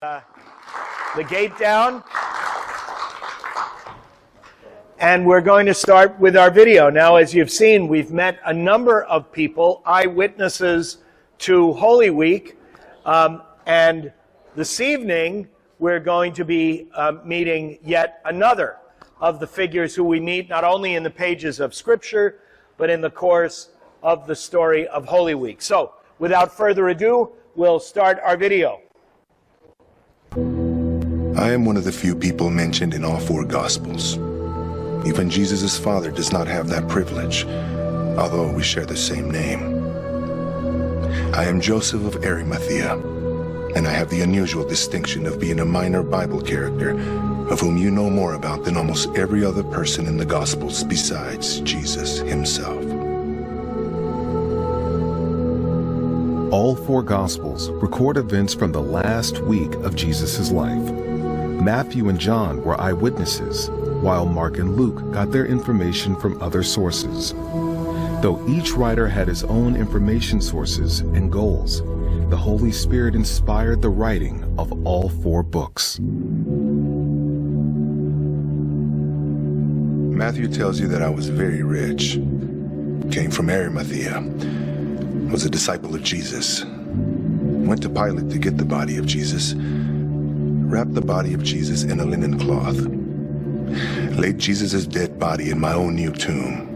The gate down. And we're going to start with our video. Now, as you've seen, we've met a number of people, eyewitnesses to Holy Week. And this evening, we're going to be meeting yet another of the figures who we meet not only in the pages of Scripture, but in the course of the story of Holy Week. So, without further ado, we'll start our video. I am one of the few people mentioned in all four Gospels. Even Jesus' father does not have that privilege, although we share the same name. I am Joseph of Arimathea, and I have the unusual distinction of being a minor Bible character of whom you know more about than almost every other person in the Gospels besides Jesus himself. All four Gospels record events from the last week of Jesus' life. Matthew and John were eyewitnesses, while Mark and Luke got their information from other sources. Though each writer had his own information sources and goals, the Holy Spirit inspired the writing of all four books. Matthew tells you that I was very rich, came from Arimathea, was a disciple of Jesus, went to Pilate to get the body of Jesus, wrapped the body of Jesus in a linen cloth, laid Jesus' dead body in my own new tomb,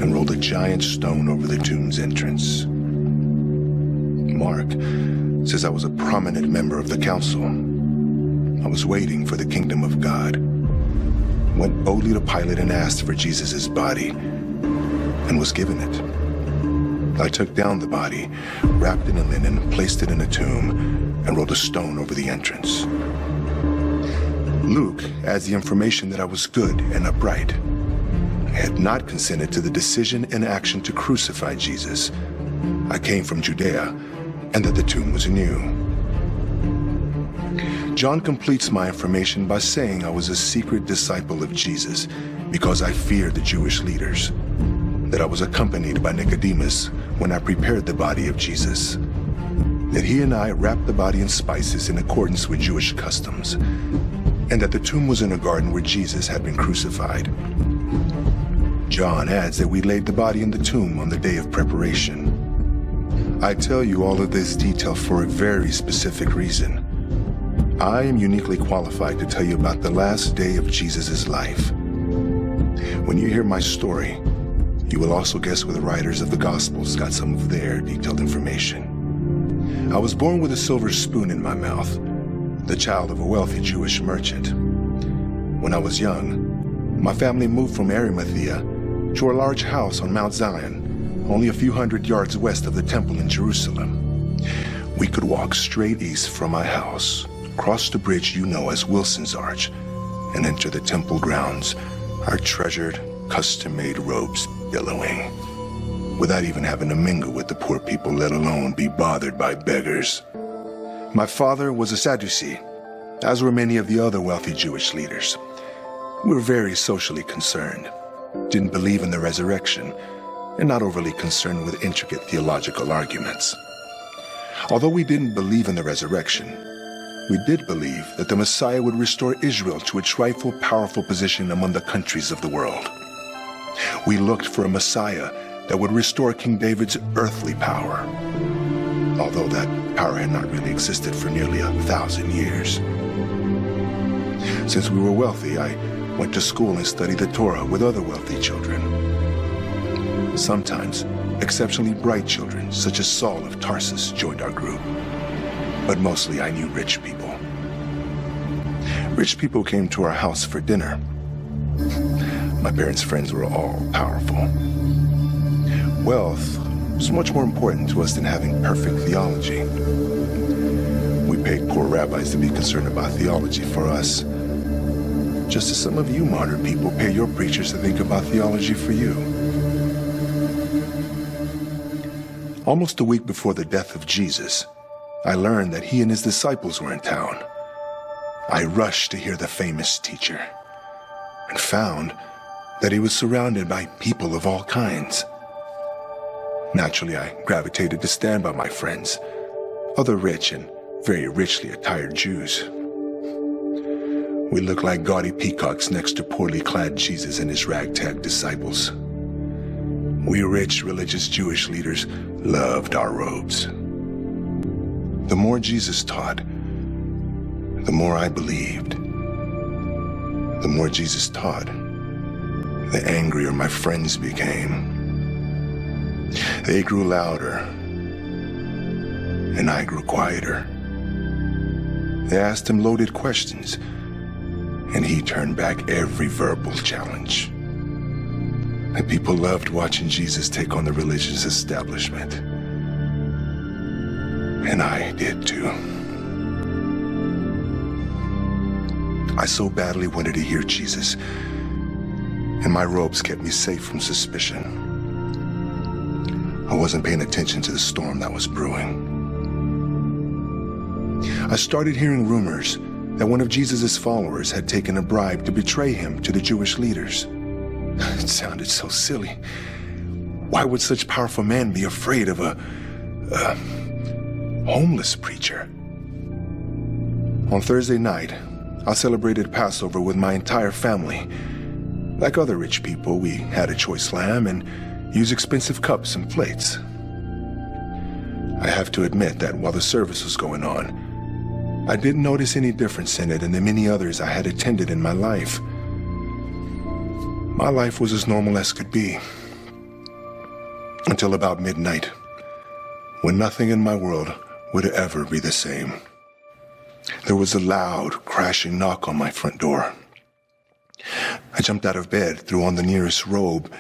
and rolled a giant stone over the tomb's entrance. Mark says I was a prominent member of the council. I was waiting for the kingdom of God. Went boldly to Pilate and asked for Jesus' body, and was given it. I took down the body, wrapped it in linen, placed it in a tomb, and rolled a stone over the entrance. Luke adds the information that I was good and upright. I had not consented to the decision and action to crucify Jesus. I came from Judea, and that the tomb was new. John completes my information by saying I was a secret disciple of Jesus because I feared the Jewish leaders, that I was accompanied by Nicodemus when I prepared the body of Jesus, that he and I wrapped the body in spices in accordance with Jewish customs, and that the tomb was in a garden where Jesus had been crucified. John adds that we laid the body in the tomb on the day of preparation. I tell you all of this detail for a very specific reason. I am uniquely qualified to tell you about the last day of Jesus' life. When you hear my story, you will also guess where the writers of the Gospels got some of their detailed information. I was born with a silver spoon in my mouth, the child of a wealthy Jewish merchant. When I was young, my family moved from Arimathea to a large house on Mount Zion, only a few hundred yards west of the temple in Jerusalem. We could walk straight east from my house, cross the bridge you know as Wilson's Arch, and enter the temple grounds, our treasured, custom-made robes billowing, without even having to mingle with the poor people, let alone be bothered by beggars. My father was a Sadducee, as were many of the other wealthy Jewish leaders. We were very socially concerned, didn't believe in the resurrection, and not overly concerned with intricate theological arguments. Although we didn't believe in the resurrection, we did believe that the Messiah would restore Israel to its rightful, powerful position among the countries of the world. We looked for a Messiah that would restore King David's earthly power, although that power had not really existed for nearly 1,000 years. Since we were wealthy, I went to school and studied the Torah with other wealthy children. Sometimes, exceptionally bright children, such as Saul of Tarsus, joined our group. But mostly I knew rich people. Rich people came to our house for dinner. My parents' friends were all powerful. Wealth was much more important to us than having perfect theology. We paid poor rabbis to be concerned about theology for us, just as some of you modern people pay your preachers to think about theology for you. Almost a week before the death of Jesus, I learned that he and his disciples were in town. I rushed to hear the famous teacher and found that he was surrounded by people of all kinds. Naturally, I gravitated to stand by my friends, other rich and very richly attired Jews. We looked like gaudy peacocks next to poorly clad Jesus and his ragtag disciples. We rich, religious Jewish leaders loved our robes. The more Jesus taught, the more I believed. The more Jesus taught, the angrier my friends became. They grew louder, and I grew quieter. They asked him loaded questions, and he turned back every verbal challenge. And people loved watching Jesus take on the religious establishment. And I did too. I so badly wanted to hear Jesus, and my robes kept me safe from suspicion. I wasn't paying attention to the storm that was brewing. I started hearing rumors that one of Jesus' followers had taken a bribe to betray him to the Jewish leaders. It sounded so silly. Why would such powerful men be afraid of a homeless preacher? On Thursday night, I celebrated Passover with my entire family. Like other rich people, we had a choice lamb and used expensive cups and plates. I have to admit that while the service was going on, I didn't notice any difference in it than the many others I had attended in my life. My life was as normal as could be. Until about midnight, when nothing in my world would ever be the same. There was a loud, crashing knock on my front door. I jumped out of bed, threw on the nearest robe.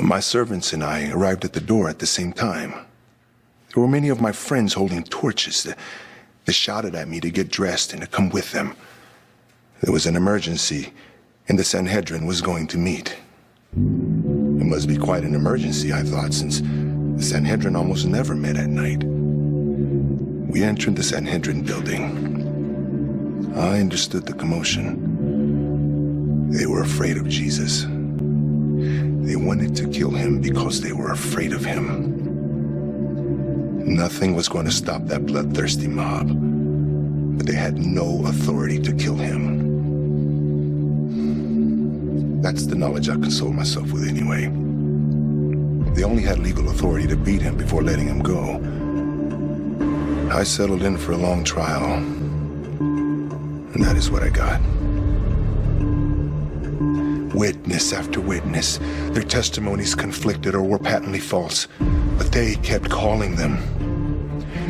My servants and I arrived at the door at the same time. There were many of my friends holding torches. They shouted at me to get dressed and to come with them. There was an emergency, and the Sanhedrin was going to meet. It must be quite an emergency, I thought, since the Sanhedrin almost never met at night. We entered the Sanhedrin building. I understood the commotion. They were afraid of Jesus. They wanted to kill him because they were afraid of him. Nothing was going to stop that bloodthirsty mob, but they had no authority to kill him. That's the knowledge I console myself with anyway. They only had legal authority to beat him before letting him go. I settled in for a long trial, and that is what I got. Witness after witness, their testimonies conflicted or were patently false, but they kept calling them.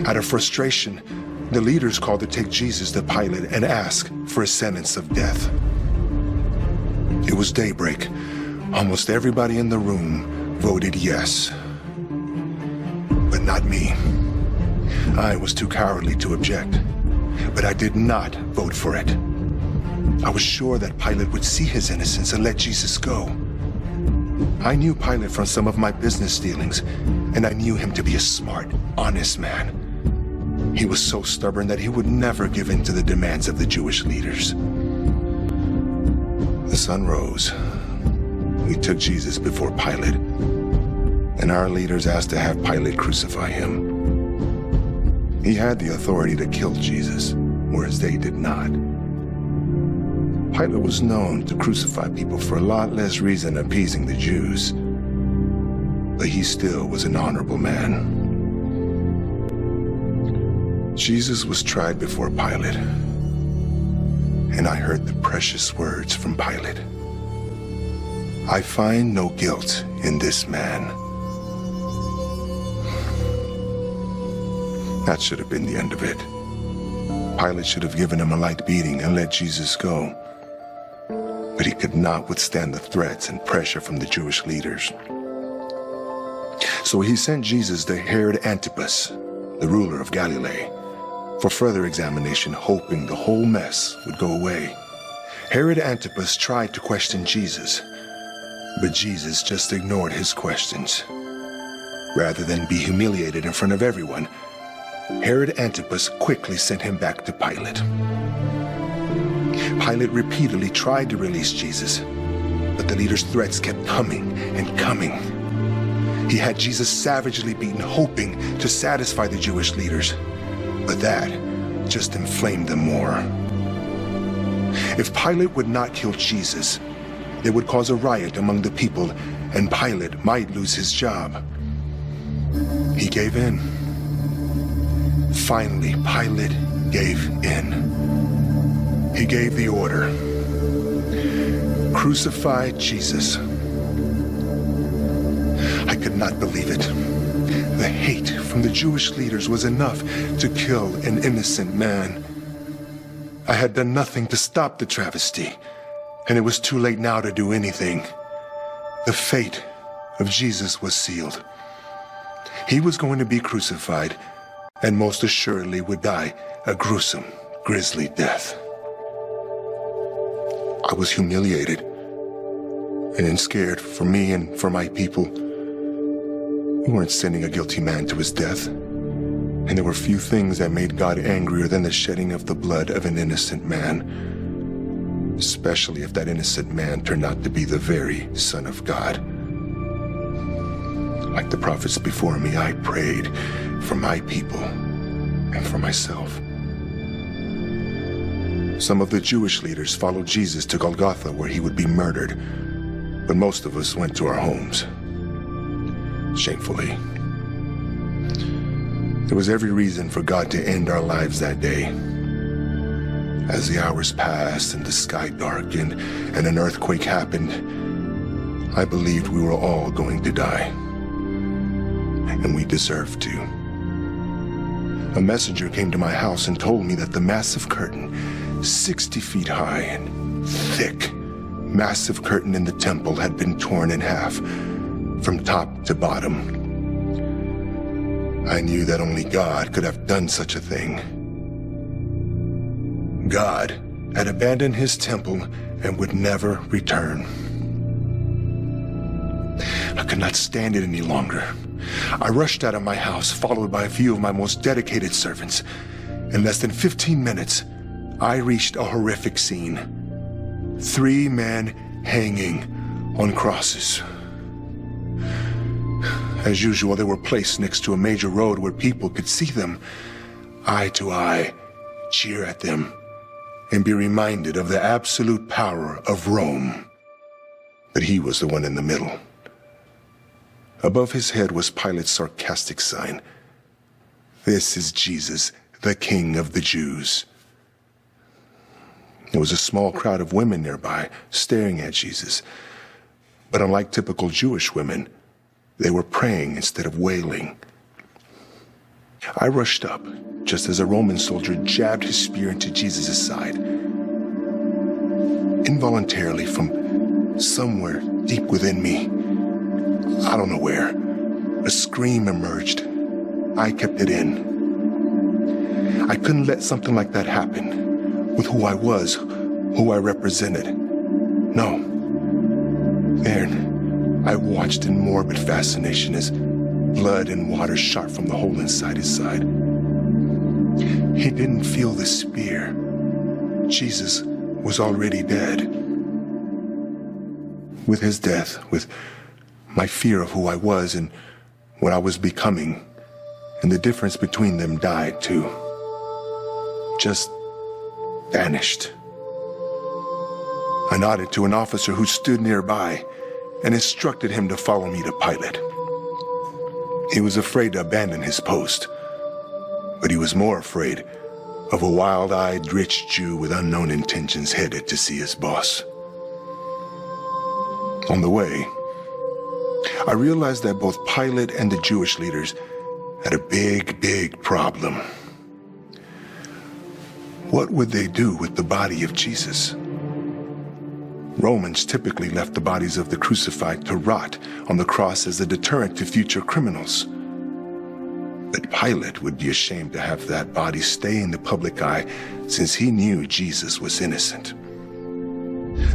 Out of frustration, the leaders called to take Jesus to Pilate and ask for a sentence of death. It was daybreak. Almost everybody in the room voted yes. But not me. I was too cowardly to object, but I did not vote for it. I was sure that Pilate would see his innocence and let Jesus go. I knew Pilate from some of my business dealings, and I knew him to be a smart, honest man. He was so stubborn that he would never give in to the demands of the Jewish leaders. The sun rose. We took Jesus before Pilate, and our leaders asked to have Pilate crucify him. He had the authority to kill Jesus, whereas they did not. Pilate was known to crucify people for a lot less reason than appeasing the Jews, but he still was an honorable man. Jesus was tried before Pilate, and I heard the precious words from Pilate. I find no guilt in this man. That should have been the end of it. Pilate should have given him a light beating and let Jesus go. But he could not withstand the threats and pressure from the Jewish leaders. So he sent Jesus to Herod Antipas, the ruler of Galilee, for further examination, hoping the whole mess would go away. Herod Antipas tried to question Jesus, but Jesus just ignored his questions. Rather than be humiliated in front of everyone, Herod Antipas quickly sent him back to Pilate. Pilate repeatedly tried to release Jesus, but the leader's threats kept coming and coming. He had Jesus savagely beaten, hoping to satisfy the Jewish leaders. But that just inflamed them more. If Pilate would not kill Jesus, they would cause a riot among the people, and Pilate might lose his job. He gave in. Finally, Pilate gave in. He gave the order. Crucify Jesus. I could not believe it. The hate from the Jewish leaders was enough to kill an innocent man. I had done nothing to stop the travesty, and it was too late now to do anything. The fate of Jesus was sealed. He was going to be crucified, and most assuredly would die a gruesome, grisly death. I was humiliated and scared for me and for my people. We weren't sending a guilty man to his death, and there were few things that made God angrier than the shedding of the blood of an innocent man, especially if that innocent man turned out to be the very Son of God. Like the prophets before me, I prayed for my people and for myself. Some of the Jewish leaders followed Jesus to Golgotha, where he would be murdered, but most of us went to our homes. Shamefully. There was every reason for God to end our lives that day. As the hours passed and the sky darkened and an earthquake happened, I believed we were all going to die. And we deserved to. A messenger came to my house and told me that the massive curtain, 60 feet high and thick, massive curtain in the temple had been torn in half, from top to bottom. I knew that only God could have done such a thing. God had abandoned his temple and would never return. I could not stand it any longer. I rushed out of my house, followed by a few of my most dedicated servants. In less than 15 minutes, I reached a horrific scene. 3 men hanging on crosses. As usual, they were placed next to a major road where people could see them, eye to eye, cheer at them, and be reminded of the absolute power of Rome. But he was the one in the middle. Above his head was Pilate's sarcastic sign. "This is Jesus, the King of the Jews." There was a small crowd of women nearby, staring at Jesus. But unlike typical Jewish women, they were praying instead of wailing. I rushed up, just as a Roman soldier jabbed his spear into Jesus' side. Involuntarily, from somewhere deep within me, I don't know where, a scream emerged. I kept it in. I couldn't let something like that happen with who I was, who I represented. No. Then, I watched in morbid fascination as blood and water shot from the hole inside his side. He didn't feel the spear. Jesus was already dead. With his death, with my fear of who I was and what I was becoming, and the difference between them died too. Just vanished. I nodded to an officer who stood nearby and instructed him to follow me to Pilate. He was afraid to abandon his post, but he was more afraid of a wild-eyed rich Jew with unknown intentions headed to see his boss. On the way, I realized that both Pilate and the Jewish leaders had a big problem. What would they do with the body of Jesus? Romans typically left the bodies of the crucified to rot on the cross as a deterrent to future criminals. But Pilate would be ashamed to have that body stay in the public eye since he knew Jesus was innocent.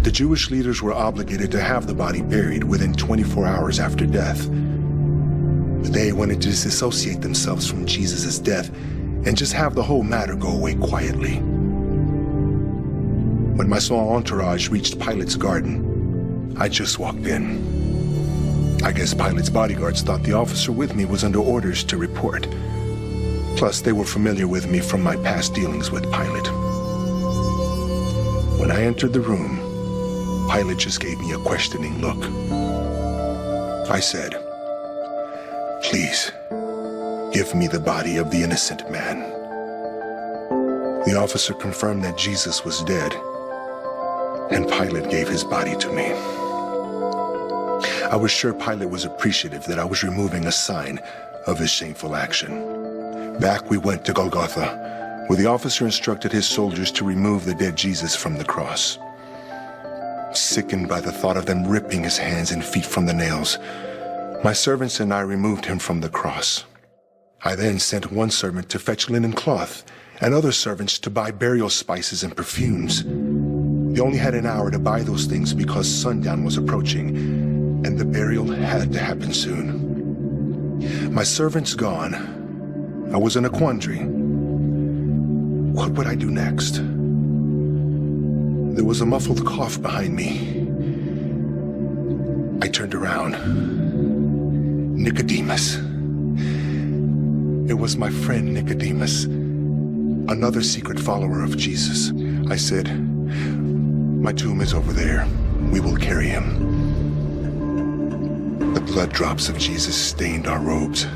The Jewish leaders were obligated to have the body buried within 24 hours after death. But they wanted to disassociate themselves from Jesus' death and just have the whole matter go away quietly. When my small entourage reached Pilate's garden, I just walked in. I guess Pilate's bodyguards thought the officer with me was under orders to report. Plus, they were familiar with me from my past dealings with Pilate. When I entered the room, Pilate just gave me a questioning look. I said, "Please, give me the body of the innocent man." The officer confirmed that Jesus was dead, and Pilate gave his body to me. I was sure Pilate was appreciative that I was removing a sign of his shameful action. Back we went to Golgotha, where the officer instructed his soldiers to remove the dead Jesus from the cross. Sickened by the thought of them ripping his hands and feet from the nails, my servants and I removed him from the cross. I then sent one servant to fetch linen cloth and other servants to buy burial spices and perfumes. They only had an hour to buy those things because sundown was approaching, and the burial had to happen soon. My servants gone, I was in a quandary. What would I do next? There was a muffled cough behind me. I turned around. Nicodemus. It was my friend Nicodemus, another secret follower of Jesus. I said, "My tomb is over there. We will carry him." The blood drops of Jesus stained our robes.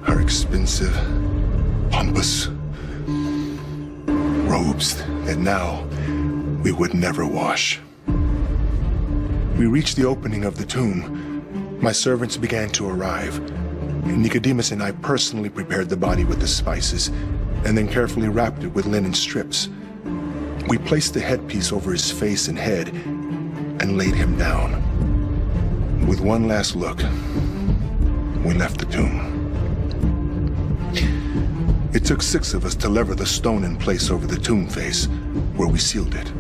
Our expensive, pompous robes that now we would never wash. We reached the opening of the tomb. My servants began to arrive. Nicodemus and I personally prepared the body with the spices and then carefully wrapped it with linen strips. We placed the headpiece over his face and head and laid him down. With one last look, we left the tomb. It took 6 of us to lever the stone in place over the tomb face, where we sealed it.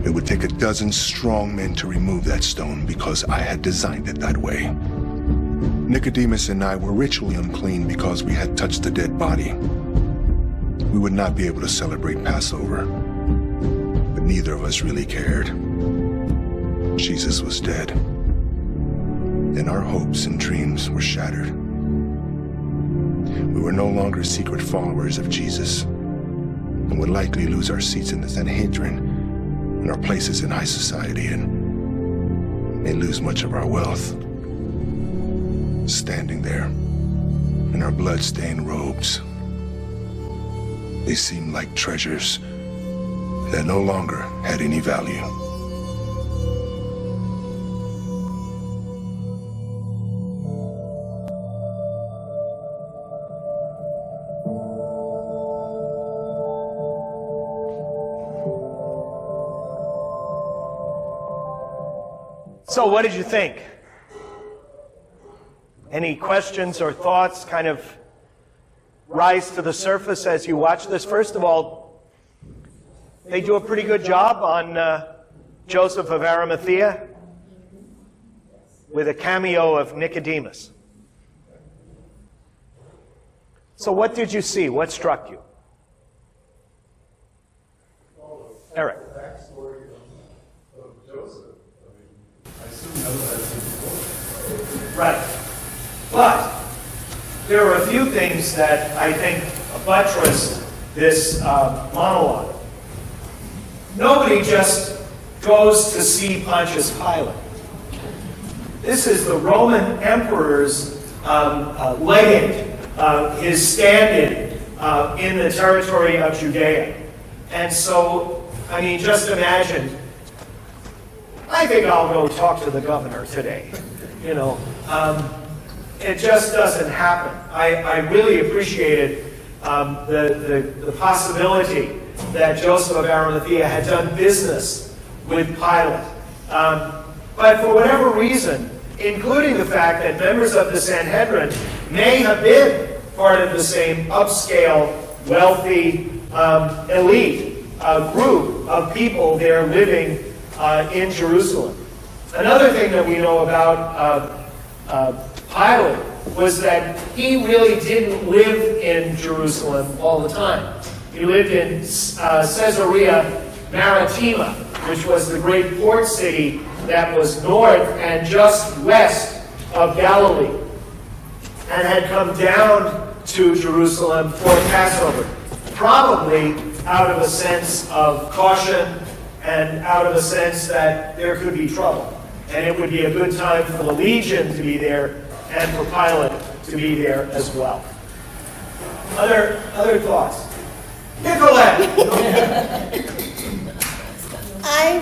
It would take a dozen strong men to remove that stone because I had designed it that way. Nicodemus and I were ritually unclean because we had touched the dead body. We would not be able to celebrate Passover, but neither of us really cared. Jesus was dead, and our hopes and dreams were shattered. We were no longer secret followers of Jesus, and would likely lose our seats in the Sanhedrin and our places in high society, and may lose much of our wealth. Standing there in our blood-stained robes, they seemed like treasures that no longer had any value. So what did you think? Any questions or thoughts kind of rise to the surface as you watch this? First of all, they do a pretty good job on Joseph of Arimathea with a cameo of Nicodemus. So what did you see? What struck you? Eric. Right. But there are a few things that I think buttress this monologue. Nobody just goes to see Pontius Pilate. This is the Roman emperor's legate, his stand-in in the territory of Judea. And so, I mean, just imagine, I think I'll go talk to the governor today. You know, it just doesn't happen. I really appreciated the possibility that Joseph of Arimathea had done business with Pilate. But for whatever reason, including the fact that members of the Sanhedrin may have been part of the same upscale, wealthy, elite group of people there living in Jerusalem. Another thing that we know about Pilate was that he really didn't live in Jerusalem all the time. He lived in Caesarea Maritima, which was the great port city that was north and just west of Galilee, and had come down to Jerusalem for Passover, probably out of a sense of caution and out of a sense that there could be trouble. And it would be a good time for the legion to be there and for Pilate to be there as well. Other thoughts? Nicolette! I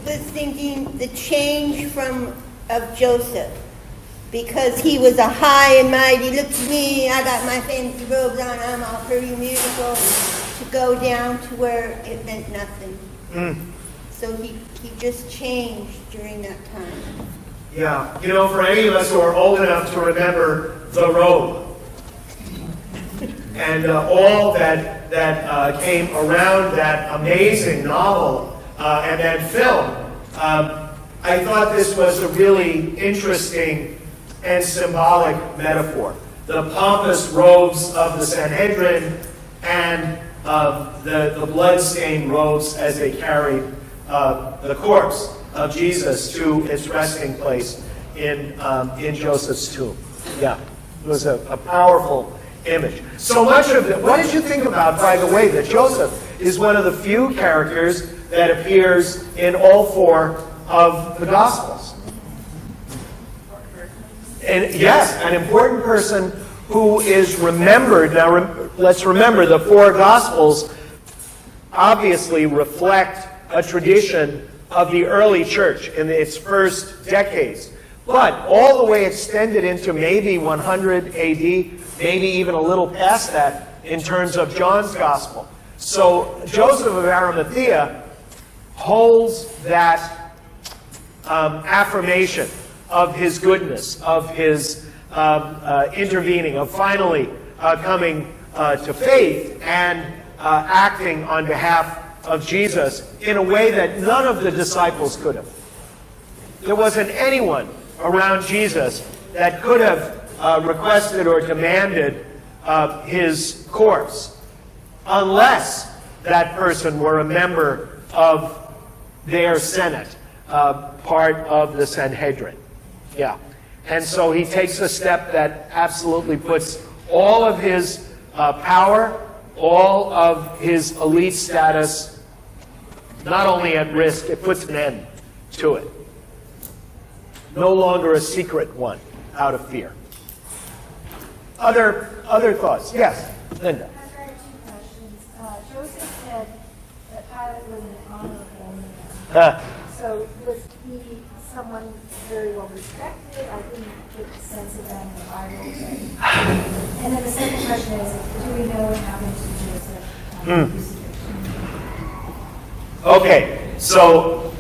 was thinking the change of Joseph, because he was a high and mighty, look at me, I got my fancy robes on, I'm all pretty beautiful, to go down to where it meant nothing. So he just changed during that time. Yeah, for any of us who are old enough to remember the robe and all that came around that amazing novel and that film, I thought this was a really interesting and symbolic metaphor. The pompous robes of the Sanhedrin and the blood-stained robes as they carried the corpse of Jesus to its resting place in Joseph's tomb. Yeah, it was a powerful image. So much of it. What did you think about, by the way, that Joseph is one of the few characters that appears in all four of the Gospels? And yes, an important person who is remembered. Now, let's remember the four Gospels obviously reflect a tradition of the early church in its first decades, but all the way extended into maybe 100 AD, maybe even a little past that in terms of John's Gospel. So Joseph of Arimathea holds that affirmation of his goodness, of his intervening, of finally coming to faith and acting on behalf of Jesus in a way that none of the disciples could have. There wasn't anyone around Jesus that could have requested or demanded his corpse unless that person were a member of their Senate, part of the Sanhedrin. Yeah. And so he takes a step that absolutely puts all of his power, all of his elite status, not only at risk, it puts an end to it. No longer a secret one, out of fear. Other thoughts? Yes, Linda. I've got two questions. Joseph said that Pilate was an honorable man. So was he someone very well respected? I didn't get the sense of that in the Bible. And then the second question is, do we know what happened to Joseph? Okay, so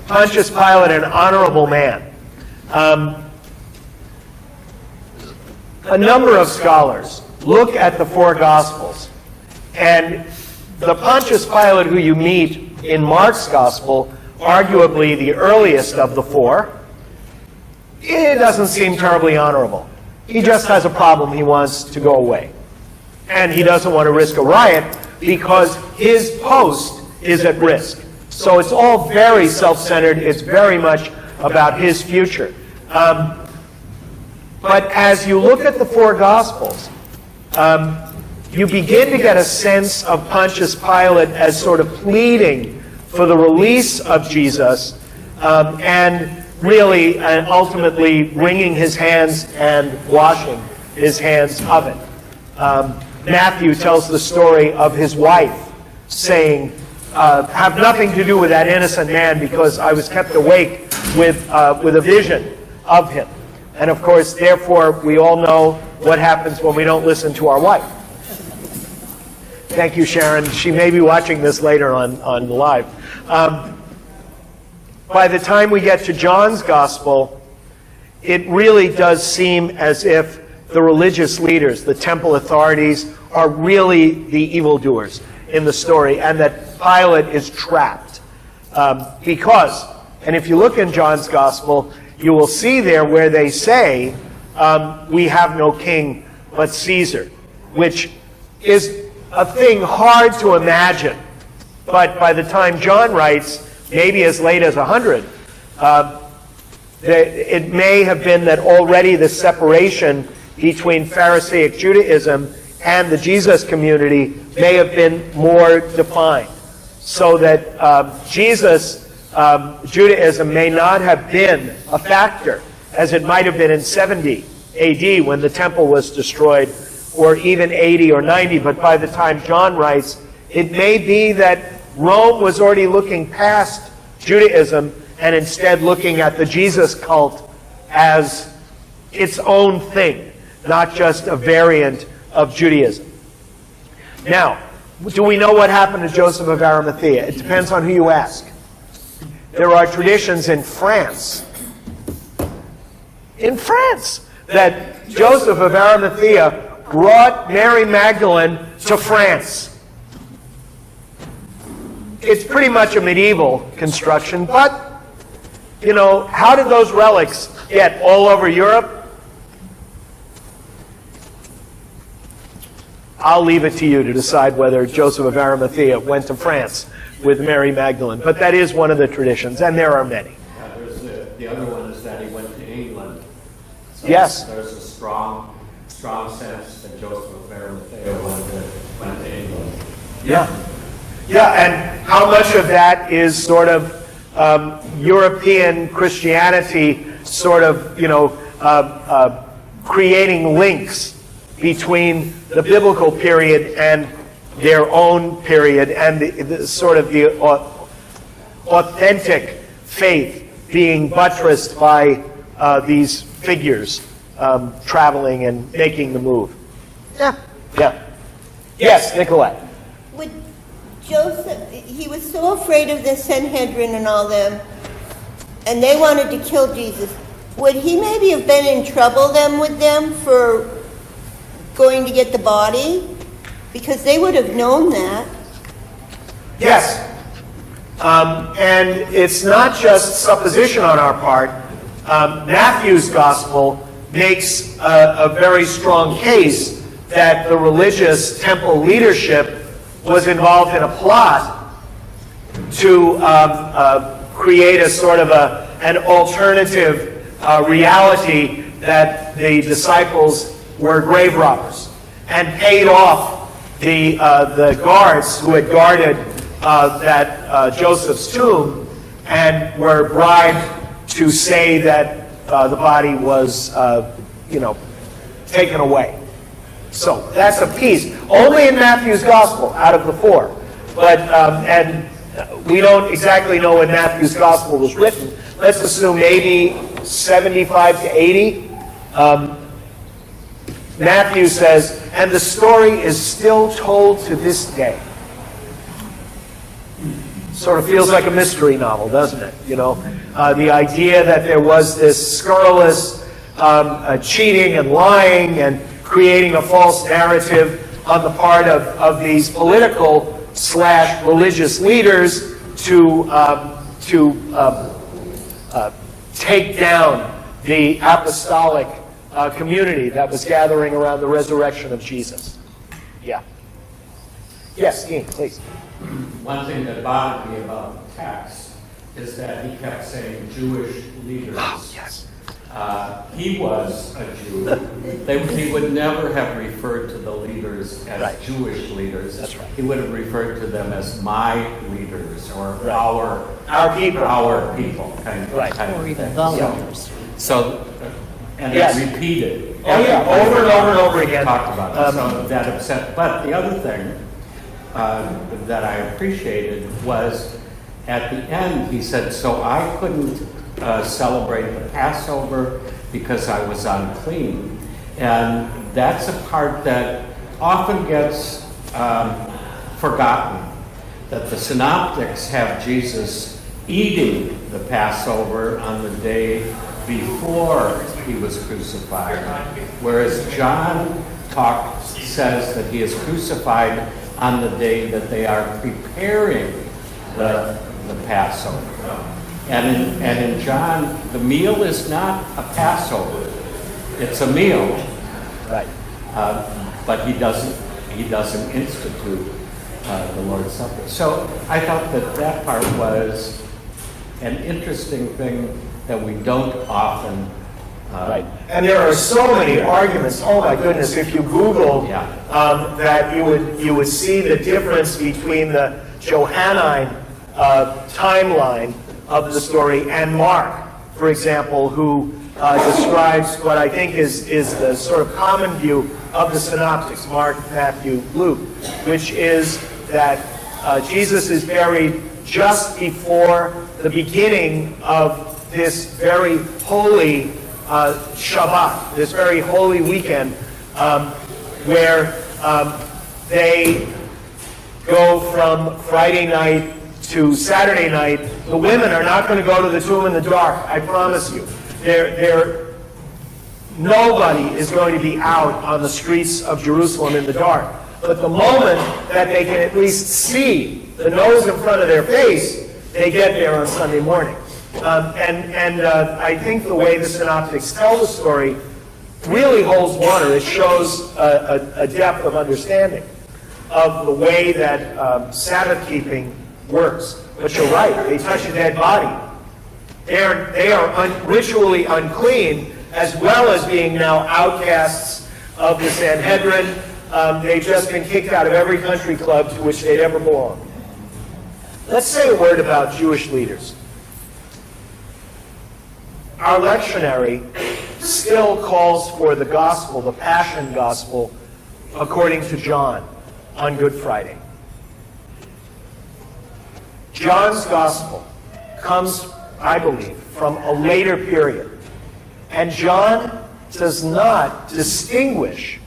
Pontius Pilate, an honorable man. A number of scholars look at the four Gospels, and the Pontius Pilate who you meet in Mark's Gospel, arguably the earliest of the four, it doesn't seem terribly honorable. He just has a problem. He wants to go away. And he doesn't want to risk a riot because his post is at risk. So it's all very self-centered. It's very much about his future. But as you look at the four Gospels, you begin to get a sense of Pontius Pilate as sort of pleading for the release of Jesus and really and ultimately wringing his hands and washing his hands of it. Matthew tells the story of his wife saying, have nothing to do with that innocent man because I was kept awake with a vision of him. And of course, therefore, we all know what happens when we don't listen to our wife. Thank you, Sharon. She may be watching this later on live. By the time we get to John's Gospel, it really does seem as if the religious leaders, the temple authorities, are really the evildoers in the story, and that Pilate is trapped. Because, and if you look in John's Gospel, you will see there where they say, we have no king but Caesar, which is a thing hard to imagine. But by the time John writes, maybe as late as 100, it may have been that already the separation between Pharisaic Judaism and the Jesus community may have been more defined, so that Judaism may not have been a factor as it might have been in 70 AD when the temple was destroyed, or even 80 or 90, but by the time John writes, it may be that Rome was already looking past Judaism and instead looking at the Jesus cult as its own thing, not just a variant of Judaism. Now, do we know what happened to Joseph of Arimathea? It depends on who you ask. There are traditions in France, that Joseph of Arimathea brought Mary Magdalene to France. It's pretty much a medieval construction, but, you know, how did those relics get all over Europe? I'll leave it to you to decide whether Joseph of Arimathea went to France with Mary Magdalene, but that is one of the traditions, and there are many. There's the other one is that he went to England. So Yes. There's a strong sense that Joseph of Arimathea went to England. Yeah. Yeah, and how much of that is sort of European Christianity sort of, creating links between the biblical period and their own period, and the sort of the authentic faith being buttressed by these figures traveling and making the move. Yeah. Yeah. Yes, Nicolette. Would Joseph, he was so afraid of the Sanhedrin and all them, and they wanted to kill Jesus. Would he maybe have been in trouble then with them for going to get the body? Because they would have known that. Yes. And it's not just supposition on our part. Matthew's gospel makes a very strong case that the religious temple leadership was involved in a plot to create a sort of an alternative reality that the disciples were grave robbers, and paid off the guards who had guarded Joseph's tomb, and were bribed to say that the body was, taken away. So that's a piece. Only in Matthew's gospel out of the four. But, and we don't exactly know when Matthew's gospel was written. Let's assume maybe 75 to 80. Matthew says, and the story is still told to this day. Sort of feels like a mystery novel, doesn't it? The idea that there was this scurrilous cheating and lying and creating a false narrative on the part of these political / religious leaders to take down the apostolic community that was gathering around the resurrection of Jesus. Yeah. Yes, Ian, please. One thing that bothered me about the text is that he kept saying Jewish leaders. Oh, yes. He was a Jew. He would never have referred to the leaders as Right. Jewish leaders. That's right. He would have referred to them as my leaders, or Right. our people. Our people, kind of, Right. kind of Or even thing. volunteers. So, and Yes. it repeated. Oh, yeah, over and over and over again. Talked about it. So that upset. But the other thing that I appreciated was at the end he said, so I couldn't celebrate the Passover because I was unclean. And that's a part that often gets forgotten, that the synoptics have Jesus eating the Passover on the day before he was crucified, whereas John says that he is crucified on the day that they are preparing the Passover. And in John, the meal is not a Passover; it's a meal. Right. But he doesn't institute the Lord's Supper. So I thought that part was an interesting thing that we don't often Right. And there are so many arguments. Oh my goodness! If you Google that, you would see the difference between the Johannine timeline of the story and Mark, for example, who describes what I think is the sort of common view of the synoptics, Mark, Matthew, Luke, which is that Jesus is buried just before the beginning of this very holy Shabbat, this very holy weekend, where they go from Friday night to Saturday night. The women are not going to go to the tomb in the dark, I promise you. Nobody is going to be out on the streets of Jerusalem in the dark. But the moment that they can at least see the nose in front of their face, they get there on Sunday morning. I think the way the synoptics tell the story really holds water. It shows a depth of understanding of the way that Sabbath keeping works. But you're right, they touch a dead body. They are ritually unclean, as well as being now outcasts of the Sanhedrin. They've just been kicked out of every country club to which they'd ever belonged. Let's say a word about Jewish leaders. Our lectionary still calls for the gospel, the Passion Gospel, according to John on Good Friday. John's gospel comes, I believe, from a later period. And John does not distinguish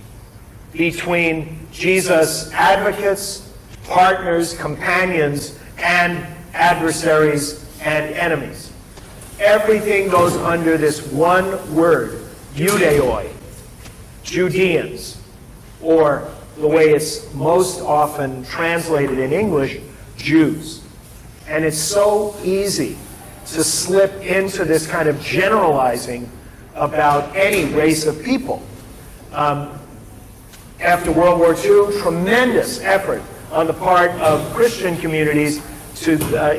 between Jesus' advocates, partners, companions, and adversaries and enemies. Everything goes under this one word, Judeoi, Judeans, or the way it's most often translated in English, Jews. And it's so easy to slip into this kind of generalizing about any race of people. After World War II, tremendous effort on the part of Christian communities to,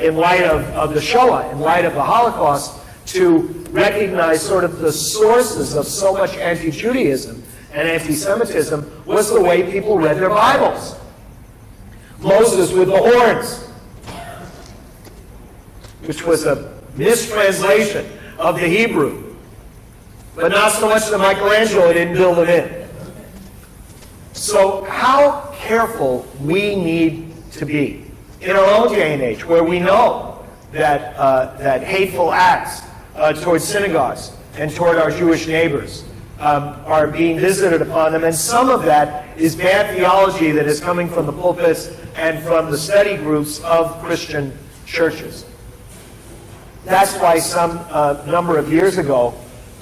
in light of the Shoah, in light of the Holocaust, to recognize sort of the sources of so much anti-Judaism and anti-Semitism was the way people read their Bibles. Moses with the horns, which was a mistranslation of the Hebrew, but not so much that Michelangelo didn't build them in. So how careful we need to be in our own day and age, where we know that hateful acts towards synagogues and toward our Jewish neighbors are being visited upon them, and some of that is bad theology that is coming from the pulpits and from the study groups of Christian churches. That's why some number of years ago,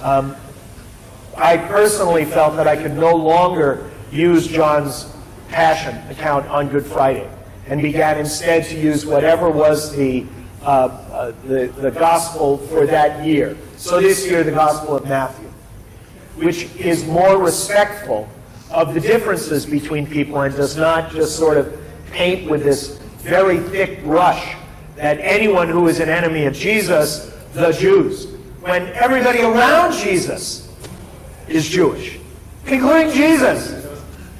I personally felt that I could no longer use John's Passion account on Good Friday, and began instead to use whatever was the gospel for that year. So this year, the Gospel of Matthew, which is more respectful of the differences between people and does not just sort of paint with this very thick brush that anyone who is an enemy of Jesus, the Jews, when everybody around Jesus is Jewish, including Jesus.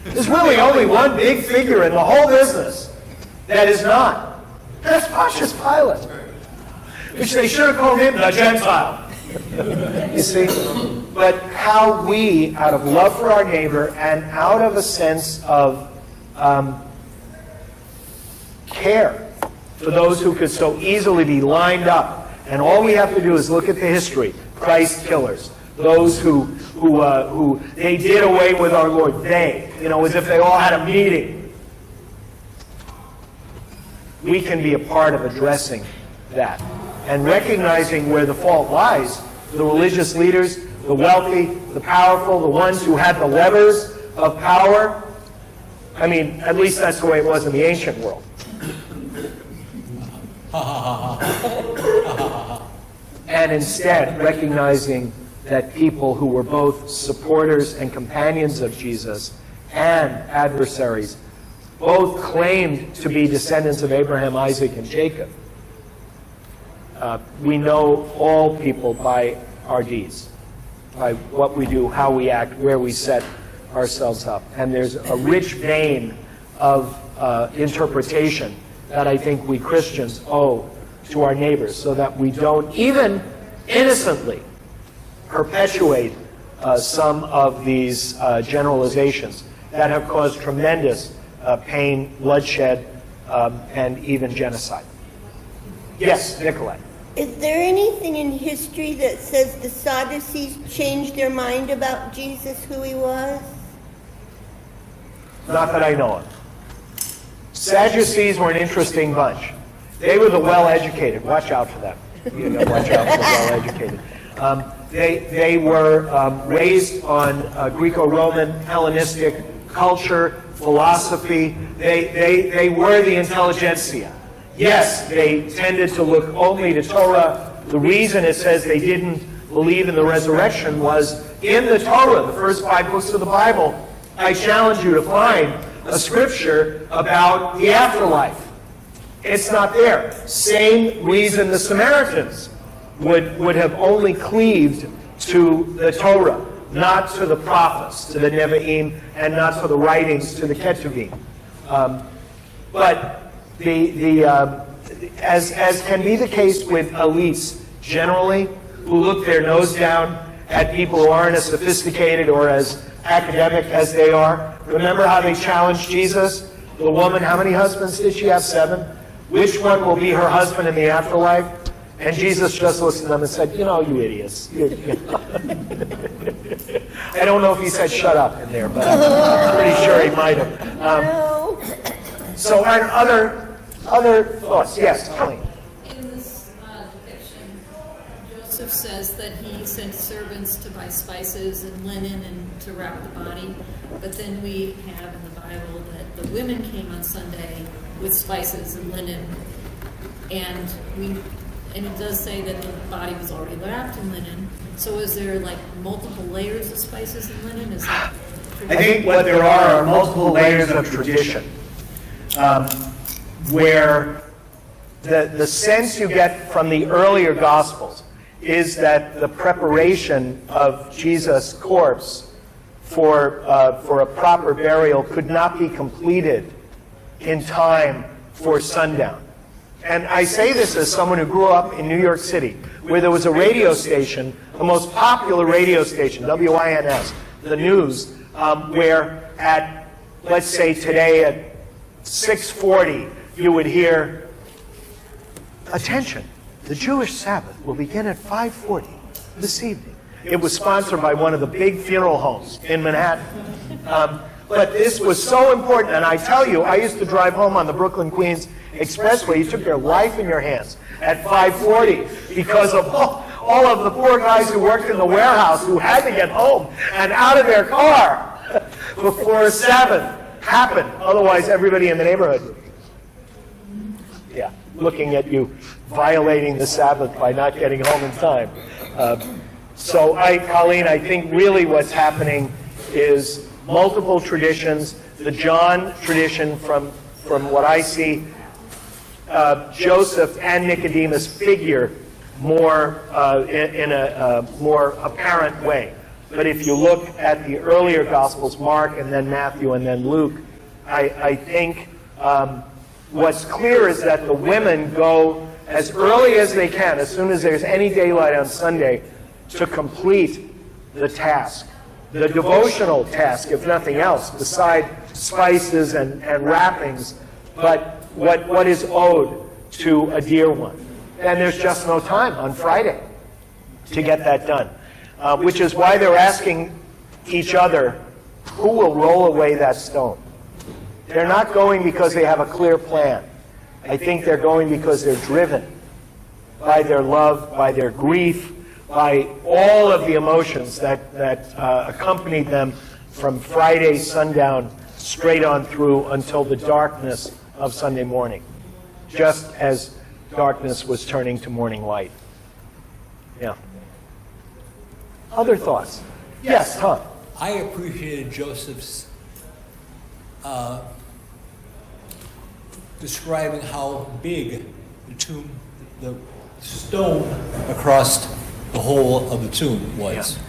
There's really only one big figure in the whole business that is not. That's Pontius Pilate, which they should have called him the Gentile. You see? But how we, out of love for our neighbor and out of a sense of care for those who could so easily be lined up, and all we have to do is look at the history, Christ killers, those who they did away with our Lord. They, as if they all had a meeting. We can be a part of addressing that and recognizing where the fault lies. The religious leaders, the wealthy, the powerful, the ones who had the levers of power. I mean, at least that's the way it was in the ancient world. And instead, recognizing that people who were both supporters and companions of Jesus and adversaries both claimed to be descendants of Abraham, Isaac, and Jacob. We know all people by our deeds. by what we do, how we act, where we set ourselves up. And there's a rich vein of interpretation that I think we Christians owe to our neighbors, so that we don't even innocently perpetuate some of these generalizations that have caused tremendous pain, bloodshed, and even genocide. Yes, Nicolette. Is there anything in history that says the Sadducees changed their mind about Jesus, who he was? Not that I know of. Sadducees were an interesting bunch. They were the well-educated. Watch out for them. You know, watch out for the well-educated. They were raised on Greco-Roman, Hellenistic culture, philosophy. They were the intelligentsia. Yes, they tended to look only to Torah. The reason it says they didn't believe in the resurrection was in the Torah, the first 5 books of the Bible. I challenge you to find a scripture about the afterlife. It's not there. Same reason the Samaritans would have only cleaved to the Torah, not to the prophets, to the Nevi'im, and not to the writings, to the Ketuvim. But as can be the case with elites generally, who look their nose down at people who aren't as sophisticated or as academic as they are. Remember how they challenged Jesus? The woman, how many husbands did she have? 7. Which one will be her husband in the afterlife? And Jesus just looked at them and said, you know, you idiots. I don't know if he said shut up in there, but I'm pretty sure he might have. So other thoughts? Yes, Colleen. In this depiction, Joseph says that he sent servants to buy spices and linen and to wrap the body. But then we have in the Bible that the women came on Sunday with spices and linen. And it does say that the body was already wrapped in linen. So is there like multiple layers of spices and linen? Is that I think what there are multiple layers of tradition, where the sense you get from the earlier Gospels is that the preparation of Jesus' corpse for a proper burial could not be completed in time for sundown. And I say this as someone who grew up in New York City, where there was a radio station, the most popular radio station, WINS, the news, where at, let's say today at 6:40, you would hear, attention, the Jewish Sabbath will begin at 5:40 this evening. It was sponsored by one of the big funeral homes in Manhattan. But this was so important, and I tell you, I used to drive home on the Brooklyn-Queens Expressway. You took your life in your hands at 5:40 because of all of the poor guys who worked in the warehouse who had to get home and out of their car before Sabbath happened. Otherwise, everybody in the neighborhood, looking at you violating the Sabbath by not getting home in time. Colleen, I think really what's happening is multiple traditions. The John tradition, from what I see, Joseph and Nicodemus figure more in a more apparent way. But if you look at the earlier Gospels, Mark and then Matthew and then Luke, I think what's clear is that the women go as early as they can, as soon as there's any daylight on Sunday, to complete the task. The devotional task, if nothing else, beside spices and wrappings, but what is owed to a dear one. And there's just no time on Friday to get that done, which is why they're asking each other, who will roll away that stone? They're not going because they have a clear plan. I think they're going because they're driven by their love, by their grief, by all of the emotions that accompanied them from Friday sundown straight on through until the darkness of Sunday morning, just as darkness was turning to morning light. Yeah. Other thoughts? Yes, Tom. I appreciated Joseph's describing how big the stone across the whole of the tomb was.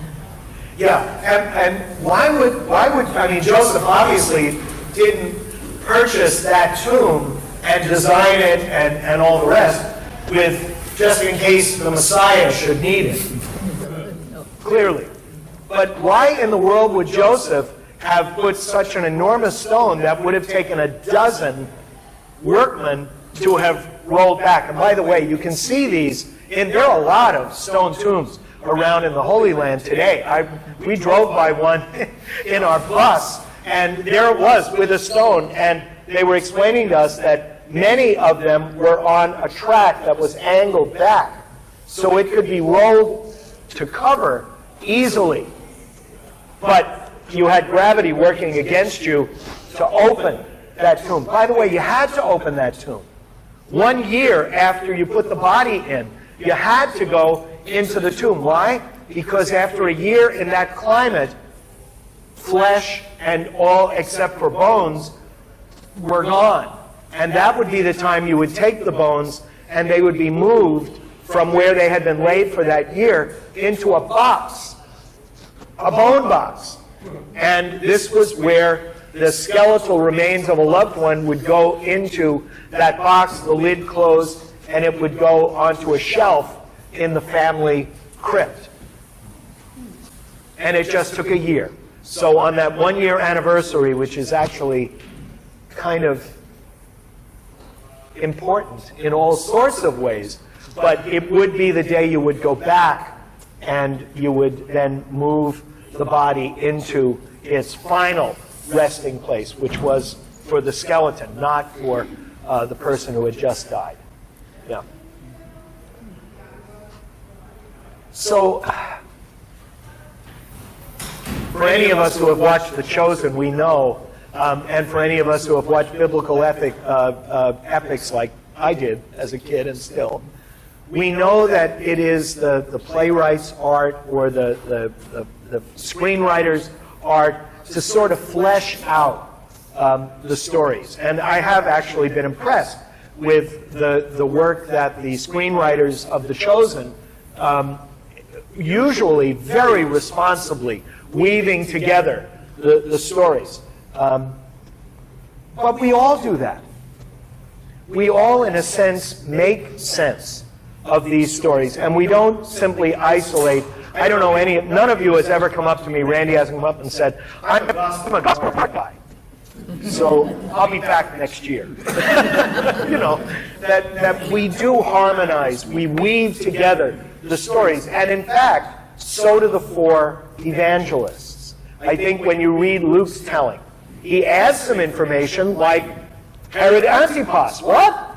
Yeah, and why would, I mean, Joseph obviously didn't purchase that tomb and design it and all the rest with, just in case the Messiah should need it. Clearly. But why in the world would Joseph have put such an enormous stone that would have taken a dozen workmen to have rolled back? And by the way, you can see these, there are a lot of stone tombs around in the Holy Land today. We drove by one in our bus, and there it was with a stone, and they were explaining to us that many of them were on a track that was angled back, so it could be rolled to cover easily. But you had gravity working against you to open that tomb. By the way, you had to open that tomb. 1 year after you put the body in, you had to go into the tomb. Why? Because after a year in that climate, flesh and all except for bones were gone. And that would be the time you would take the bones and they would be moved from where they had been laid for that year into a box, a bone box. And this was where the skeletal remains of a loved one would go into that box, the lid closed, and it would go onto a shelf in the family crypt. And it just took a year. So on that 1 year anniversary, which is actually kind of important in all sorts of ways, but it would be the day you would go back and you would then move the body into its final resting place, which was for the skeleton, not for the person who had just died. Yeah. So, for any of us who have watched The Chosen, we know, and for any of us who have watched biblical epics like I did as a kid and still, we know that it is the playwright's art or the screenwriter's art to sort of flesh out the stories. And I have actually been impressed with the work that the screenwriters of The Chosen, usually very responsibly weaving together the stories. But we all do that. We all, in a sense, make sense of these stories, and we don't simply isolate. I don't know none of you has ever come up to me, Randy hasn't come up and said, I'm a gospel guy, so I'll be back next year. You know, that we do harmonize, we weave together the stories, and in fact, so do the four evangelists. I think when you read Luke's telling, he adds some information like Herod Antipas. What?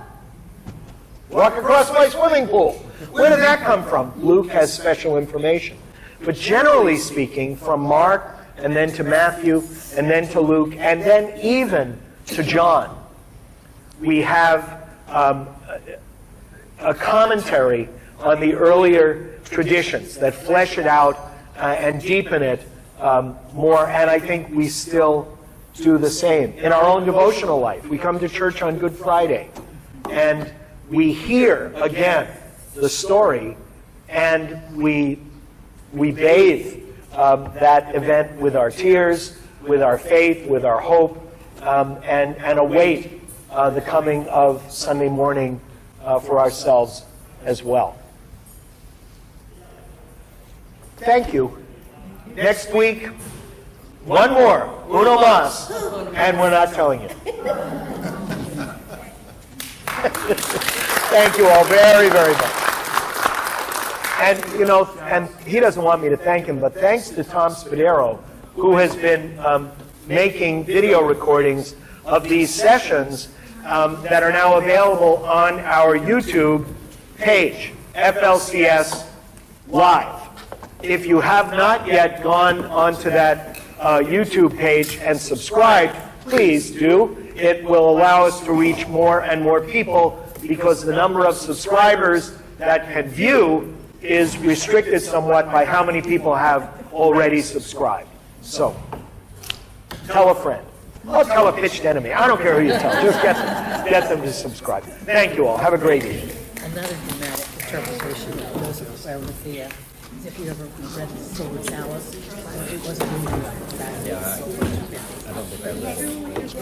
Walk across my swimming pool. Where did that come from? Luke has special information. But generally speaking, from Mark and then to Matthew and then to Luke and then even to John, we have a commentary on the earlier traditions that flesh it out and deepen it more. And I think we still do the same. In our own devotional life, we come to church on Good Friday and we hear again the story, and we bathe that event with our tears, with our faith, with our hope, and await the coming of Sunday morning for ourselves as well. Thank you. Next week, one more, uno más, and we're not telling you. Thank you all very, very much. And, you know, and he doesn't want me to thank him, but thanks to Tom Spadero, who has been making video recordings of these sessions that are now available on our YouTube page, FLCS Live. If you have not yet gone onto that YouTube page and subscribed, please do. It will allow us to reach more and more people because the number of subscribers that can view is restricted somewhat by how many people have already subscribed. So, tell a friend. Or tell a pitched enemy. I don't care who you tell. Just get them to subscribe. Thank you all. Have a great evening. Another dramatic interpretation of Joseph's Arimathea If you ever read Silver Salad, it was a movie that. Yeah, I don't think I read it. It's